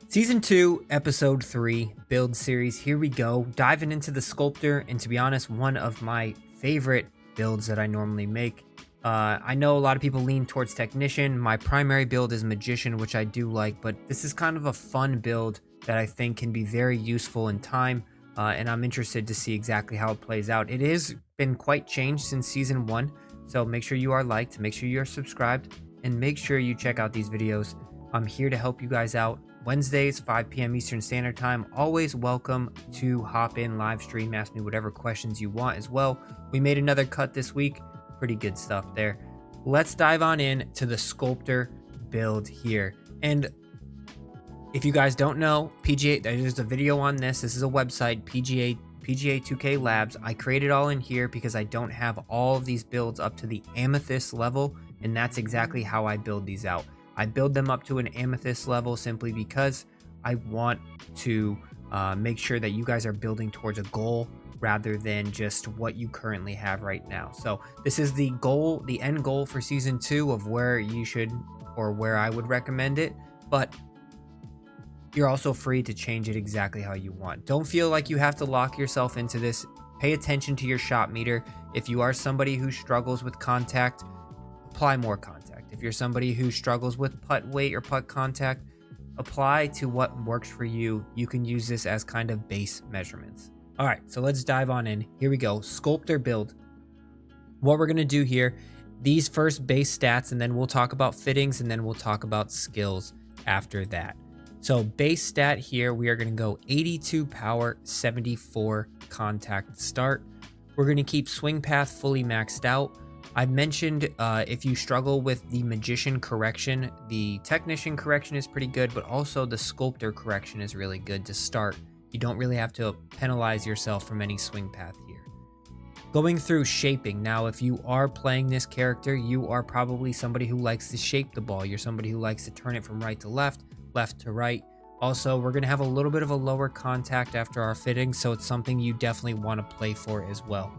Season 2, Episode 3, Build Series. Here we go, diving into the Sculptor, and to be honest, one of my favorite builds that I normally make. I know a lot of people lean towards Technician. My primary build is Magician, which I do like, but this is kind of a fun build that I think can be very useful in time, and I'm interested to see exactly how it plays out. It has been quite changed since Season 1, so make sure you are liked, make sure you are subscribed, and make sure you check out these videos. I'm here to help you guys out. Wednesdays, 5 p.m. Eastern Standard Time. Always welcome to hop in, live stream, ask me whatever questions you want as well. We made another cut this week. Pretty good stuff there. Let's dive on in to the Sculptor build here. And if you guys don't know, PGA, there's a video on this. This is a website, PGA 2K Labs. I created all in here because I don't have all of these builds up to the Amethyst level, and that's exactly how I build these out. I build them up to an Amethyst level simply because I want to make sure that you guys are building towards a goal rather than just what you currently have right now. So this is the goal, the end goal for Season 2 of where you should, or where I would recommend it, but you're also free to change it exactly how you want. Don't feel like you have to lock yourself into this. Pay attention to your shot meter. If you are somebody who struggles with contact, apply more contact. If you're somebody who struggles with putt weight or putt contact, apply to what works for you. You can use this as kind of base measurements. All right, so let's dive on in. Here we go, Sculptor build. What we're gonna do here, these first base stats, and then we'll talk about fittings, and then we'll talk about skills after that. So base stat here, we are gonna go 82 power, 74 contact start. We're gonna keep swing path fully maxed out. I mentioned if you struggle with the Magician correction, the Technician correction is pretty good, but also the Sculptor correction is really good to start. You don't really have to penalize yourself from any swing path here. Going through shaping. Now, if you are playing this character, you are probably somebody who likes to shape the ball. You're somebody who likes to turn it from right to left, left to right. Also, we're going to have a little bit of a lower contact after our fitting, so it's something you definitely want to play for as well.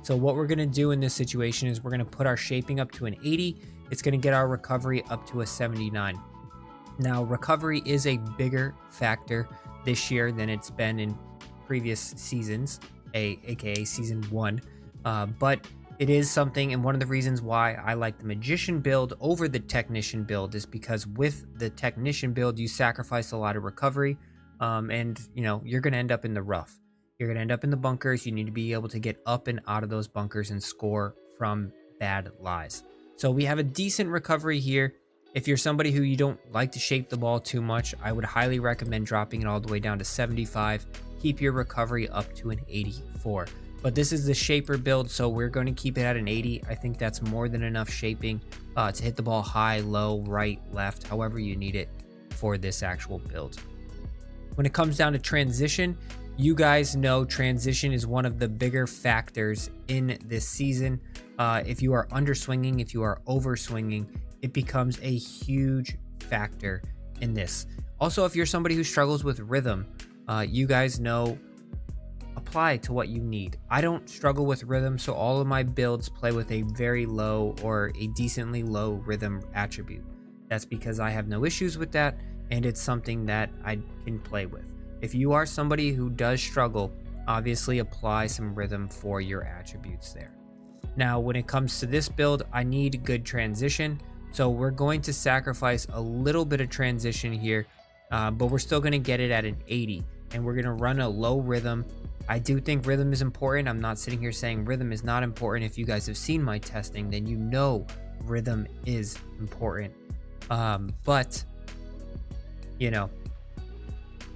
So what we're going to do in this situation is we're going to put our shaping up to an 80. It's going to get our recovery up to a 79. Now, recovery is a bigger factor this year than it's been in previous seasons, aka season 1. But it is something, and one of the reasons why I like the Magician build over the Technician build is because with the Technician build, you sacrifice a lot of recovery, and you're going to end up in the rough. You're going to end up in the bunkers. You need to be able to get up and out of those bunkers and score from bad lies. So we have a decent recovery here. If you're somebody who you don't like to shape the ball too much, I would highly recommend dropping it all the way down to 75. Keep your recovery up to an 84. But this is the shaper build, so we're going to keep it at an 80. I think that's more than enough shaping to hit the ball high, low, right, left, however you need it for this actual build. When it comes down to transition, you guys know transition is one of the bigger factors in this season. If you are underswinging, if you are overswinging, it becomes a huge factor in this. Also, if you're somebody who struggles with rhythm, you guys know, apply to what you need. I don't struggle with rhythm, so all of my builds play with a very low or a decently low rhythm attribute. That's because I have no issues with that, and it's something that I can play with. If you are somebody who does struggle, obviously apply some rhythm for your attributes there. Now, when it comes to this build, I need good transition. So we're going to sacrifice a little bit of transition here, but we're still going to get it at an 80. And we're going to run a low rhythm. I do think rhythm is important. I'm not sitting here saying rhythm is not important. If you guys have seen my testing, then you know rhythm is important. But,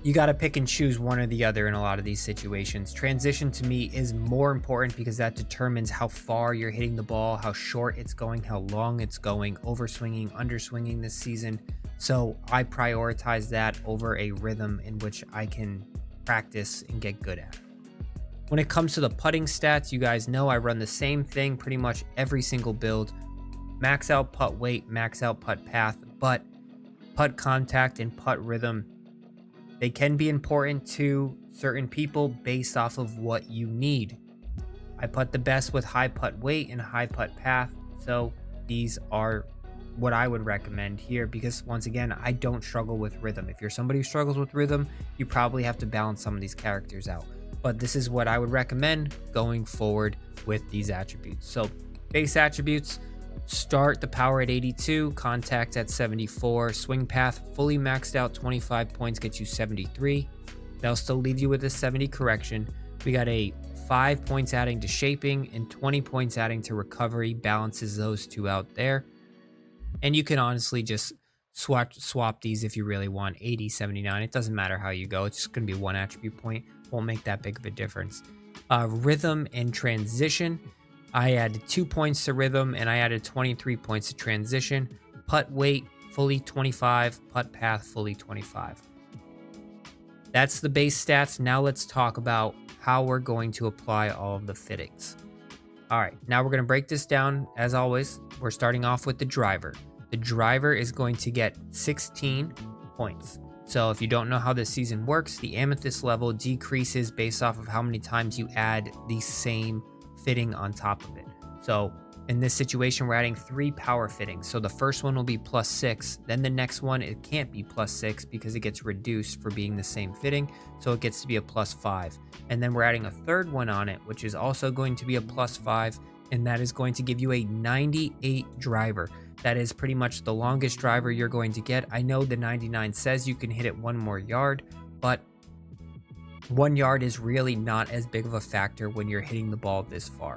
you got to pick and choose one or the other in a lot of these situations. Transition to me is more important because that determines how far you're hitting the ball, how short it's going, how long it's going, overswinging, underswinging this season. So I prioritize that over a rhythm in which I can practice and get good at. When it comes to the putting stats, you guys know I run the same thing pretty much every single build. Max out putt weight, max out putt path, but putt contact and putt rhythm, they can be important to certain people based off of what you need. I putt the best with high putt weight and high putt path, so these are what I would recommend here, because once again, I don't struggle with rhythm. If you're somebody who struggles with rhythm, you probably have to balance some of these characters out. But this is what I would recommend going forward with these attributes. So base attributes, start the power at 82, contact at 74, swing path fully maxed out 25 points gets you 73. They'll still leave you with a 70 correction. We got a 5 points adding to shaping and 20 points adding to recovery, balances those two out there. And you can honestly just swap these if you really want. 80, 79, it doesn't matter how you go. It's just going to be one attribute point. Won't make that big of a difference. Rhythm and transition. I added 2 points to rhythm and I added 23 points to transition. Putt weight, fully 25. Putt path, fully 25. That's the base stats. Now let's talk about how we're going to apply all of the fittings. All right, now we're going to break this down. As always, we're starting off with the driver. The driver is going to get 16 points. So if you don't know how this season works, the amethyst level decreases based off of how many times you add the same fitting on top of it. So in this situation, we're adding 3 power fittings. So the first one will be +6. Then the next one, it can't be +6 because it gets reduced for being the same fitting. So it gets to be a +5. And then we're adding a third one on it, which is also going to be a +5. And that is going to give you a 98 driver. That is pretty much the longest driver you're going to get. I know the 99 says you can hit it 1 more yard, but 1 yard is really not as big of a factor when you're hitting the ball this far.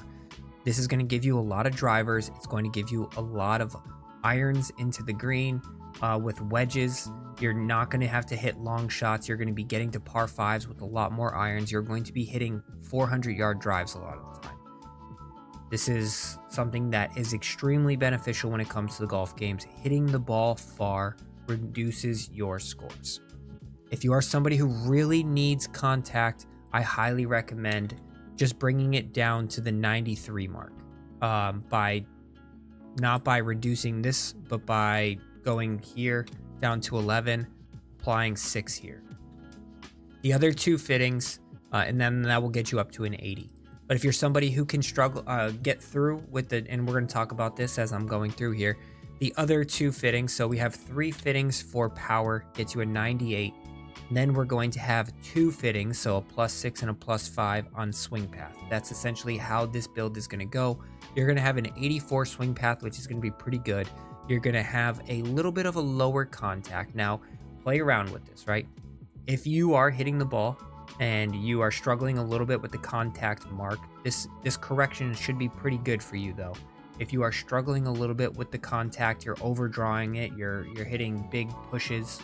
This is going to give you a lot of drivers. It's going to give you a lot of irons into the green. With wedges, you're not going to have to hit long shots. You're going to be getting to par 5s with a lot more irons. You're going to be hitting 400-yard drives a lot of the time. This is something that is extremely beneficial when it comes to the golf games. Hitting the ball far reduces your scores. If you are somebody who really needs contact, I highly recommend just bringing it down to the 93 mark, not by reducing this, but by going here down to 11, applying 6 here. The other 2 fittings, and then that will get you up to an 80. But if you're somebody who can struggle, get through with the, and we're going to talk about this as I'm going through here, the other 2 fittings. So we have 3 fittings for power, gets you a 98. Then we're going to have 2 fittings, so a +6 and a +5 on swing path. That's essentially how this build is going to go. You're going to have an 84 swing path, which is going to be pretty good. You're going to have a little bit of a lower contact. Now, play around with this, right? If you are hitting the ball and you are struggling a little bit with the contact mark, this correction should be pretty good for you, though. If you are struggling a little bit with the contact, you're overdrawing it, you're hitting big pushes,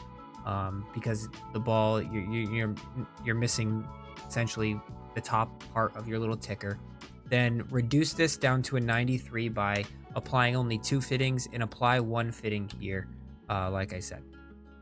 because the ball you're missing essentially the top part of your little ticker, then reduce this down to a 93 by applying only 2 fittings and apply 1 fitting here, like I said.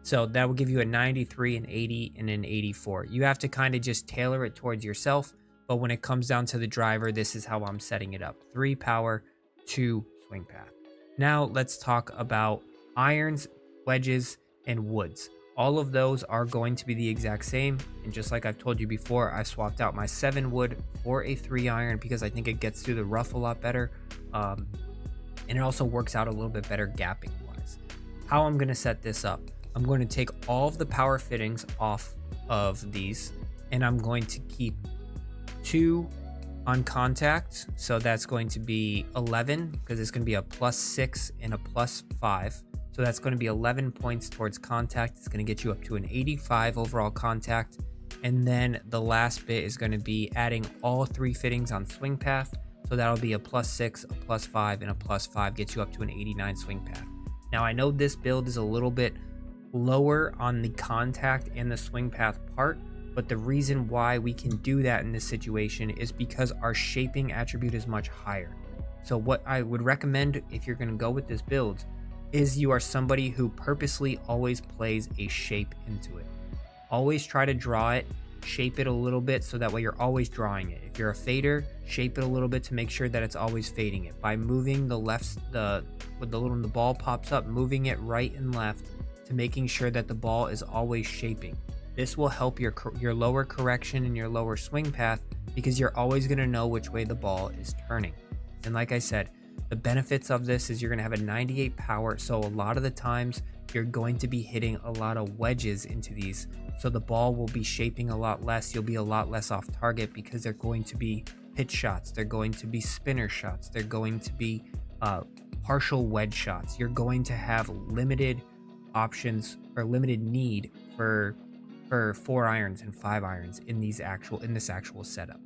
So that will give you a 93, an 80, and an 84. You have to kind of just tailor it towards yourself, but when it comes down to the driver, this is how I'm setting it up. 3 power, 2 swing path. Now let's talk about irons, wedges, and woods. All of those are going to be the exact same. And just like I've told you before, I swapped out my 7 wood for a 3 iron because I think it gets through the rough a lot better. And it also works out a little bit better gapping wise. How I'm going to set this up, I'm going to take all of the power fittings off of these and I'm going to keep 2 on contact. So that's going to be 11 because it's going to be a +6 and a +5. So that's going to be 11 points towards contact. It's going to get you up to an 85 overall contact. And then the last bit is going to be adding all 3 fittings on swing path. So that'll be a +6, a +5, and a +5, gets you up to an 89 swing path. Now I know this build is a little bit lower on the contact and the swing path part, but the reason why we can do that in this situation is because our shaping attribute is much higher. So what I would recommend if you're going to go with this build is you are somebody who purposely always plays a shape into it. Always try to draw it, shape it a little bit so that way you're always drawing it. If you're a fader, shape it a little bit to make sure that it's always fading it. By moving the when the ball pops up, moving it right and left to making sure that the ball is always shaping. This will help your lower correction and your lower swing path because you're always going to know which way the ball is turning. And like I said, The benefits of this is you're going to have a 98 power, so a lot of the times you're going to be hitting a lot of wedges into these, so the ball will be shaping a lot less. You'll be a lot less off target because they're going to be pitch shots, they're going to be spinner shots, they're going to be partial wedge shots. You're going to have limited options or limited need for 4 irons and 5 irons in this actual setup.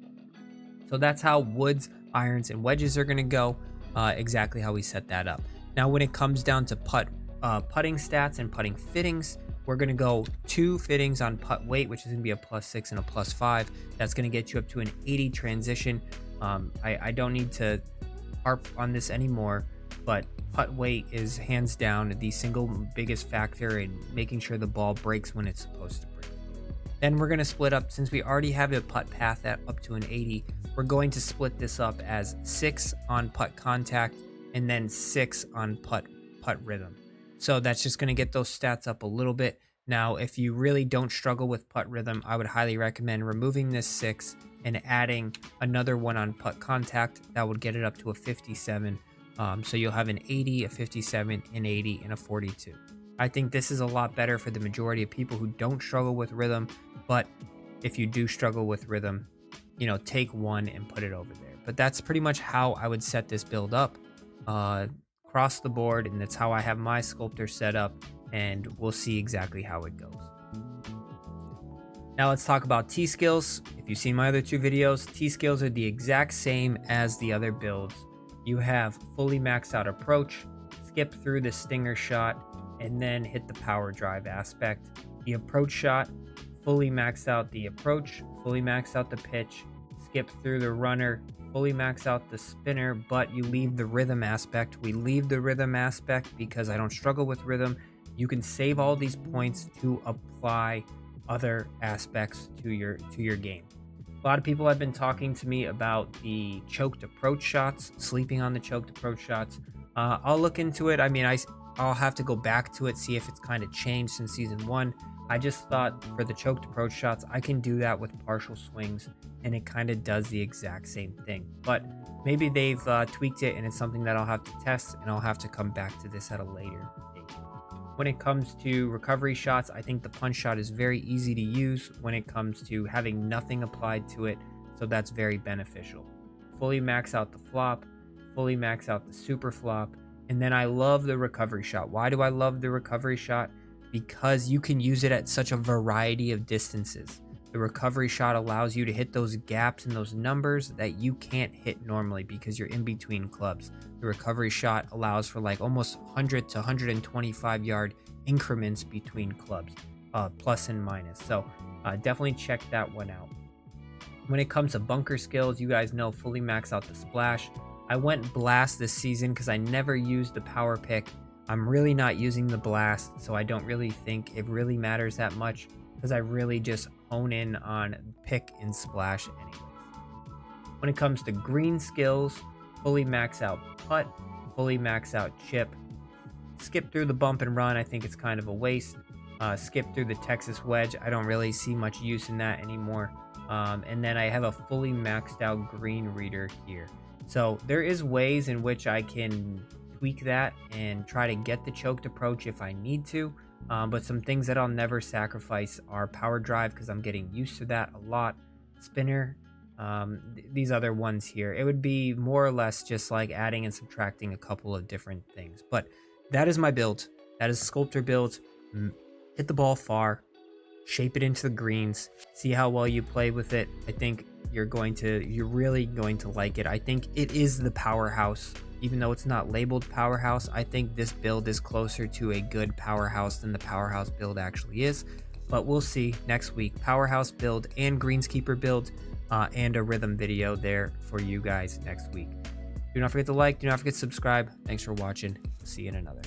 So that's how woods, irons, and wedges are going to go, exactly how we set that up. Now when it comes down to putting stats and putting fittings, we're going to go 2 fittings on putt weight, which is going to be a +6 and a +5. That's going to get you up to an 80 transition. I don't need to harp on this anymore, but putt weight is hands down the single biggest factor in making sure the ball breaks when it's supposed to break. Then we're going to split up, since we already have a putt path at up to an 80, we're going to split this up as 6 on putt contact and then 6 on putt rhythm. So that's just going to get those stats up a little bit. Now, if you really don't struggle with putt rhythm, I would highly recommend removing this 6 and adding another one on putt contact. That would get it up to a 57. So you'll have an 80, a 57, an 80, and a 42. I think this is a lot better for the majority of people who don't struggle with rhythm, but if you do struggle with rhythm, take one and put it over there. But that's pretty much how I would set this build up across the board, and that's how I have my Sculptor set up, and we'll see exactly how it goes. Now let's talk about T-skills. If you've seen my other 2 videos, T-skills are the exact same as the other builds. You have fully maxed out approach, skip through the stinger shot, and then hit the power drive aspect. The approach shot, fully maxed out the approach, fully maxed out the pitch, skip through the runner, fully max out the spinner, but you leave the rhythm aspect. We leave the rhythm aspect because I don't struggle with rhythm. You can save all these points to apply other aspects to your game. A lot of people have been talking to me about the choked approach shots, sleeping on the choked approach shots. I'll look into it. I mean, I'll have to go back to it, see if it's kind of changed since season 1. I just thought for the choked approach shots, I can do that with partial swings, and it kind of does the exact same thing. But maybe they've tweaked it, and it's something that I'll have to test, and I'll have to come back to this at a later date. When it comes to recovery shots, I think the punch shot is very easy to use when it comes to having nothing applied to it, so that's very beneficial. Fully max out the flop, fully max out the super flop, and then I love the recovery shot. Why do I love the recovery shot? Because you can use it at such a variety of distances. The recovery shot allows you to hit those gaps and those numbers that you can't hit normally because you're in between clubs. The recovery shot allows for like almost 100 to 125 yard increments between clubs, plus and minus. So definitely check that one out. When it comes to bunker skills, you guys know fully max out the splash. I went blast this season because I never used the power pick. I'm really not using the blast, so I don't really think it really matters that much because I really just hone in on pick and splash anyways. When it comes to green skills, fully max out putt, fully max out chip, skip through the bump and run. I think it's kind of a waste. Skip through the Texas wedge. I don't really see much use in that anymore. And then I have a fully maxed out green reader here. So there is ways in which I can tweak that and try to get the choked approach if I need to. But some things that I'll never sacrifice are power drive because I'm getting used to that a lot. Spinner, these other ones here. It would be more or less just like adding and subtracting a couple of different things. But that is my build. That is Sculptor build. Hit the ball far, shape it into the greens, see how well you play with it. I think you're really going to like it. I think it is the powerhouse. Even though it's not labeled powerhouse, I think this build is closer to a good powerhouse than the powerhouse build actually is. But we'll see next week. Powerhouse build and greenskeeper build and a rhythm video there for you guys next week. Do not forget to like, do not forget to subscribe. Thanks for watching. See you in another.